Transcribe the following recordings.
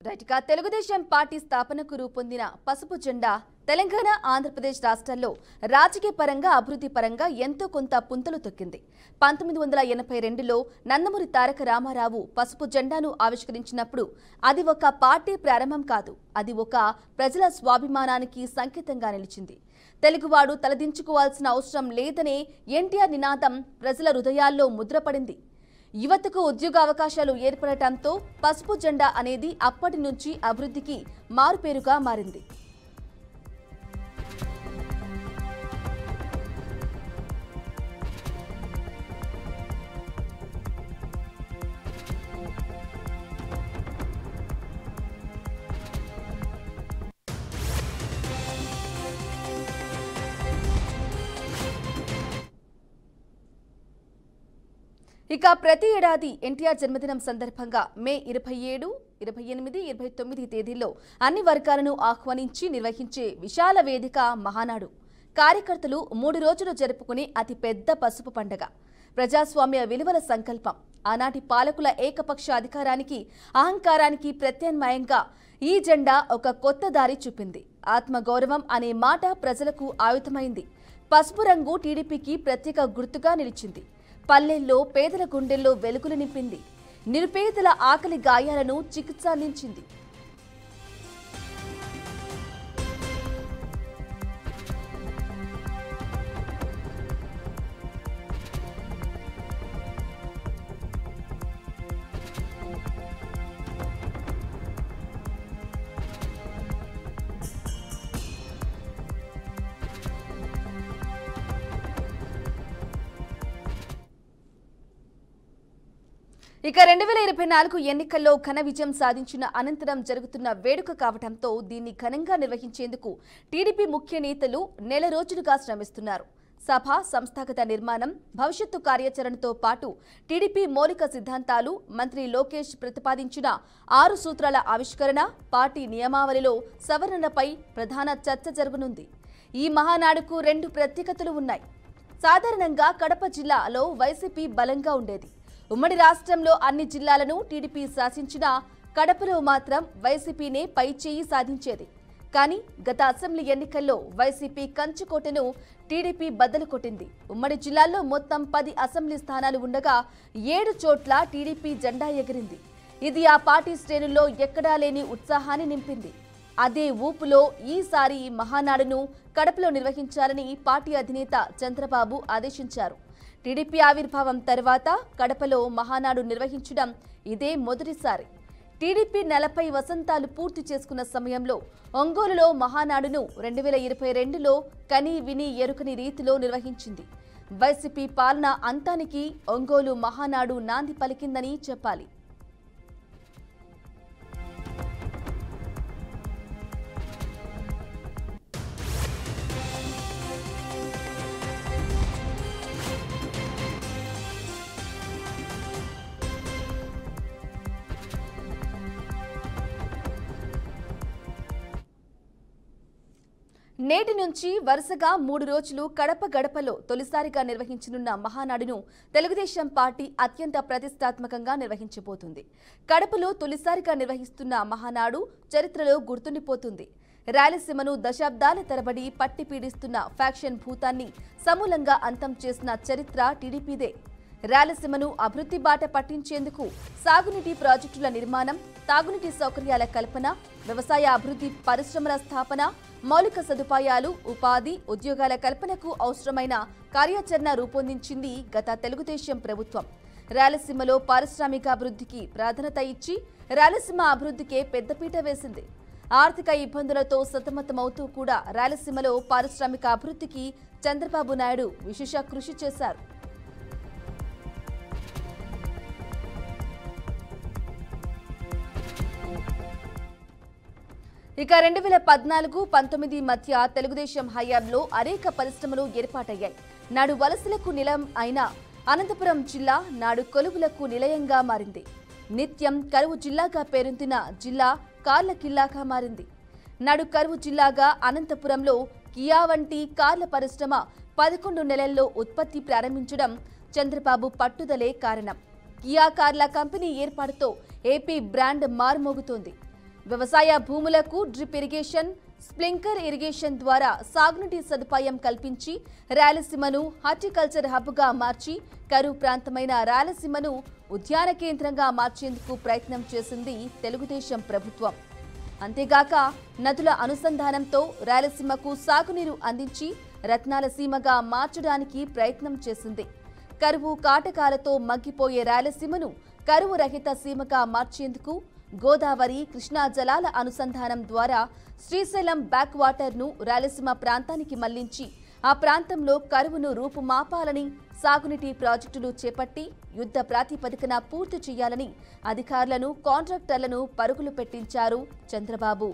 రైట్గా Telugu Desam party స్థాపనకు రూపొందిన పసుపు జెండా తెలంగాణ ఆంధ్రప్రదేశ్ రాష్ట్రాల్లో రాజకీయ పరంగా అభివృద్ధి పరంగా ఎంతో కొంత పుంతలు తొక్కింది. 1982లో నందమూరి తారక రామారావు పసుపు జెండాను ఆవిష్కరించినప్పుడు అది ఒక పార్టీ ప్రారంభం కాదు, అది ఒక ప్రజల స్వాభిమానానికి సంకేతంగా నిలిచింది. తెలుగువాడు తలదించుకోవాల్సిన అవసరం లేదనే ఎన్టీఆర్ నినాదం ప్రజల హృదయాల్లో ముద్రపడింది. యువతకు ఉద్యోగ అవకాశాలు ఏర్పడటంతో పసుపు జెండా అనేది అప్పటి నుంచి అభివృద్ధికి మారుపేరుగా మారింది. ఇక ప్రతి ఏడాది ఎన్టీఆర్ జన్మదినం సందర్భంగా మే 27, 28, 29 తేదీల్లో అన్ని వర్గాలను ఆహ్వానించి నిర్వహించే విశాల వేదిక మహానాడు. కార్యకర్తలు 3 రోజులు జరుపుకునే అతిపెద్ద పసుపు పండగ. ప్రజాస్వామ్య విలువల సంకల్పం. ఆనాటి పాలకుల ఏకపక్ష అధికారానికి అహంకారానికి ప్రత్యామ్నాయంగా ఈ జెండా ఒక కొత్త దారి చూపింది. ఆత్మగౌరవం అనే మాట ప్రజలకు ఆయుధమైంది. పసుపు రంగు టీడీపీకి ప్రత్యేక గుర్తుగా నిలిచింది. పల్లెల్లో పేదల గుండెల్లో వెలుగులు నింపింది. నిరుపేదల ఆకలి గాయాలను చికిత్స అందించింది. ఇక 2024 ఎన్నికల్లో ఘన విజయం సాధించిన అనంతరం జరుగుతున్న వేడుక కావడంతో దీన్ని ఘనంగా నిర్వహించేందుకు టీడీపీ ముఖ్య నేతలు నెల రోజులుగా శ్రమిస్తున్నారు. సభ, సంస్థాగత నిర్మాణం, భవిష్యత్తు కార్యాచరణతో పాటు టీడీపీ మౌలిక సిద్ధాంతాలు, మంత్రి లోకేష్ ప్రతిపాదించిన 6 సూత్రాల ఆవిష్కరణ, పార్టీ నియమావళిలో సవరణలపై ప్రధాన చర్చ జరగనుంది. ఈ మహానాడుకు 2 ప్రత్యేకతలు ఉన్నాయి. సాధారణంగా కడప జిల్లాలో వైసీపీ బలంగా ఉండేది. ఉమ్మడి రాష్ట్రంలో అన్ని జిల్లాలను టీడీపీ శాసించినా కడపలో మాత్రం వైసీపీనే పైచేయి సాధించేది. కానీ గత అసెంబ్లీ ఎన్నికల్లో వైసీపీ కంచుకోటను టీడీపీ బద్దలు కొట్టింది. ఉమ్మడి జిల్లాల్లో మొత్తం 10 అసెంబ్లీ స్థానాలు ఉండగా 7 చోట్ల టీడీపీ జెండా ఎగిరింది. ఇది ఆ పార్టీ శ్రేణుల్లో ఎక్కడా లేని ఉత్సాహాన్ని నింపింది. అదే ఊపులో ఈసారి మహానాడును కడపలో నిర్వహించాలని పార్టీ అధినేత చంద్రబాబు ఆదేశించారు. టీడీపీ ఆవిర్భావం తర్వాత కడపలో మహానాడు నిర్వహించడం ఇదే మొదటిసారి. టీడీపీ 40 వసంతాలు పూర్తి చేసుకున్న సమయంలో ఒంగోలులో మహానాడును 2022లో కని విని ఎరుకని రీతిలో నిర్వహించింది. వైసీపీ పాలన అంతానికి ఒంగోలు మహానాడు నాంది పలికిందని చెప్పాలి. నేటి నుంచి వరుసగా 3 రోజులు కడప గడపలో తొలిసారిగా నిర్వహించనున్న మహానాడును తెలుగుదేశం పార్టీ అత్యంత ప్రతిష్టాత్మకంగా నిర్వహించబోతుంది. కడపలో తొలిసారిగా నిర్వహిస్తున్న మహానాడు చరిత్రలో గుర్తుండిపోతుంది. రాయలసీమను దశాబ్దాల తరబడి పట్టి పీడిస్తున్న ఫ్యాక్షన్ భూతాన్ని సమూలంగా అంతం చేసిన చరిత్ర టీడీపీదే. రాయలసీమను అభివృద్ధి బాట పట్టించేందుకు సాగునీటి ప్రాజెక్టుల నిర్మాణం, తాగునీటి సౌకర్యాల కల్పన, వ్యవసాయ అభివృద్ధి, పరిశ్రమల స్థాపన, మౌలిక సదుపాయాలు, ఉపాధి, ఉద్యోగాల కల్పనకు అవసరమైన కార్యాచరణ రూపొందించింది గత తెలుగుదేశం ప్రభుత్వం. రాయలసీమలో పారిశ్రామికాభివృద్ధికి ప్రాధాన్యత ఇచ్చి రాయలసీమ అభివృద్ధికే పెద్దపీట వేసింది. ఆర్థిక ఇబ్బందులతో సతమతమవుతూ కూడా రాయలసీమలో పారిశ్రామిక అభివృద్ధికి చంద్రబాబు నాయుడు విశేష కృషి చేశారు. ఇక 2014-19 మధ్య తెలుగుదేశం హయాంలో అనేక పరిశ్రమలు ఏర్పాటయ్యాయి. నాడు వలసలకు నిలయం అయిన అనంతపురం జిల్లా నాడు కొలువులకు నిలయంగా మారింది. నిత్యం కరువు జిల్లాగా పేరొందిన జిల్లా కార్ల కిల్లాగా మారింది. నాడు కరువు జిల్లాగా అనంతపురంలో కియా వంటి కార్ల పరిశ్రమ 11 నెలల్లో ఉత్పత్తి ప్రారంభించడం చంద్రబాబు పట్టుదలే కారణం. కియా కార్ల కంపెనీ ఏర్పాటుతో ఏపీ బ్రాండ్ మారుమోగుతోంది. వ్యవసాయ భూములకు డ్రిప్ ఇరిగేషన్, స్ప్రింక్లర్ ఇరిగేషన్ ద్వారా సాగునీటి సదుపాయం కల్పించి రాయలసీమను హార్టికల్చర్ హబ్గా మార్చి కరువు ప్రాంతమైన రాయలసీమను ఉద్యాన కేంద్రంగా మార్చేందుకు ప్రయత్నం చేసింది తెలుగుదేశం ప్రభుత్వం. అంతేగాక నదుల అనుసంధానంతో రాయలసీమకు సాగునీరు అందించి రత్నాల సీమగా మార్చడానికి ప్రయత్నం చేసింది. కరువు కాటకాలతో మగ్గిపోయే రాయలసీమను కరువు రహిత సీమగా మార్చేందుకు గోదావరి, కృష్ణా జలాల అనుసంధానం ద్వారా శ్రీశైలం బ్యాక్ వాటర్ను రాయలసీమ ప్రాంతానికి మళ్లించి ఆ ప్రాంతంలో కరువును రూపుమాపాలని సాగునీటి ప్రాజెక్టులు చేపట్టి యుద్ధ ప్రాతిపదికన పూర్తి చేయాలని అధికారులను, కాంట్రాక్టర్లను పరుగులు పెట్టించారు చంద్రబాబు.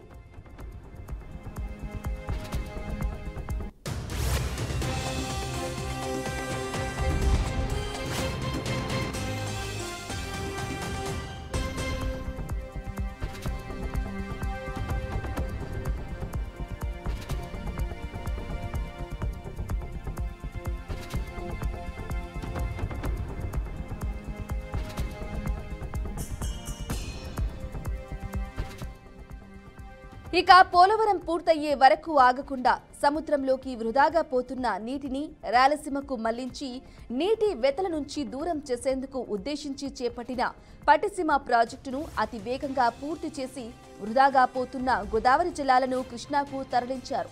ఇక పోలవరం పూర్తయ్యే వరకు ఆగకుండా సముద్రంలోకి వృధాగా పోతున్న నీటిని రాయలసీమకు మళ్లించి నీటి వెతల నుంచి దూరం చేసేందుకు ఉద్దేశించి చేపట్టిన పట్టిసీమ ప్రాజెక్టును అతి వేగంగా పూర్తి చేసి వృధాగా పోతున్న గోదావరి జలాలను కృష్ణాకు తరలించారు.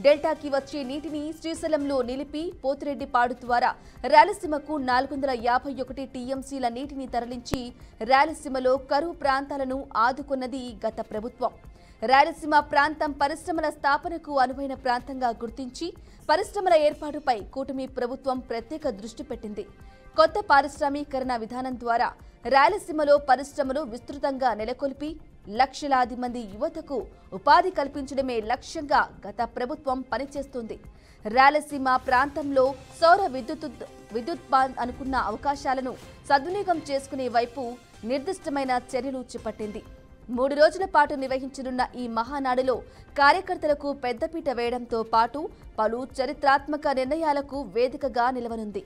డెల్టాకి వచ్చే నీటిని శ్రీశైలంలో నిలిపి పోతిరెడ్డిపాడు ద్వారా రాయలసీమకు 451 టీఎంసీల నీటిని తరలించి రాయలసీమలో కరువు ప్రాంతాలను ఆదుకున్నది గత ప్రభుత్వం. రాయలసీమ ప్రాంతం పరిశ్రమల స్థాపనకు అనువైన ప్రాంతంగా గుర్తించి పరిశ్రమల ఏర్పాటుపై కూటమి ప్రభుత్వం ప్రత్యేక దృష్టి పెట్టింది. కొత్త పారిశ్రామీకరణ విధానం ద్వారా రాయలసీమలో పరిశ్రమలు విస్తృతంగా నెలకొల్పి లక్షలాది మంది యువతకు ఉపాధి కల్పించడమే లక్ష్యంగా గత ప్రభుత్వం పనిచేస్తోంది. రాయలసీమ ప్రాంతంలో సౌర విద్యుత్ అనుకున్న అవకాశాలను సద్వినియోగం చేసుకునే వైపు నిర్దిష్టమైన చర్యలు చేపట్టింది. 3 రోజుల పాటు నిర్వహించనున్న ఈ మహానాడులో కార్యకర్తలకు పెద్దపీట వేయడంతో పాటు పలు చరిత్రాత్మక నిర్ణయాలకు వేదికగా నిలవనుంది.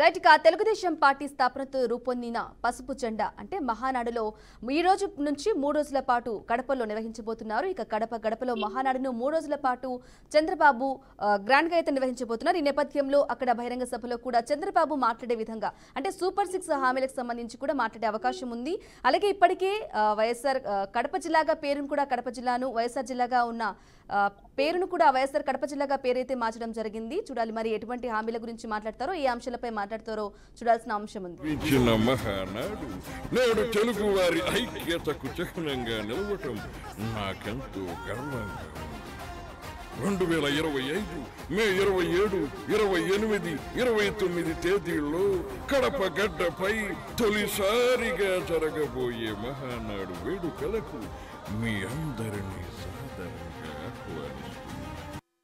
రైట్ గా తెలుగుదేశం పార్టీ స్థాపనతో రూపొందిన పసుపు జెండా అంటే మహానాడులో ఈ రోజు నుంచి 3 రోజుల పాటు కడపలో నిర్వహించబోతున్నారు. ఇక గడపలో మహానాడును 3 రోజుల పాటు చంద్రబాబు గ్రాండ్ గా అయితే నిర్వహించబోతున్నారు. ఈ నేపథ్యంలో అక్కడ బహిరంగ సభలో కూడా చంద్రబాబు మాట్లాడే విధంగా అంటే సూపర్ 6 హామీలకు సంబంధించి కూడా మాట్లాడే అవకాశం ఉంది. అలాగే ఇప్పటికే వైఎస్ఆర్ కడప జిల్లాగా పేరును కూడా కడప జిల్లాను వైఎస్ఆర్ జిల్లాగా ఉన్న పేరును కూడా వైఎస్ఆర్ కడప జిల్లాగా పేరైతే మార్చడం జరిగింది. చూడాలి మరి ఎటువంటి హామీల గురించి మాట్లాడతారో, ఏ అంశాలపై మాట్లాడతారో చూడాల్సిన అంశం ఉంది. నేడు తెలుగు వారి ఐక్యతకు చిహ్నంగా నిలవటం నాకెంతో గర్వంగా. 2025 మే 27, 28, 29 తేదీల్లో కడప గడ్డపై తొలిసారిగా జరగబోయే మహానాడు వేడుకలకు మీ అందరినీ సాదరంగా ఆహ్వానిస్తున్నాను.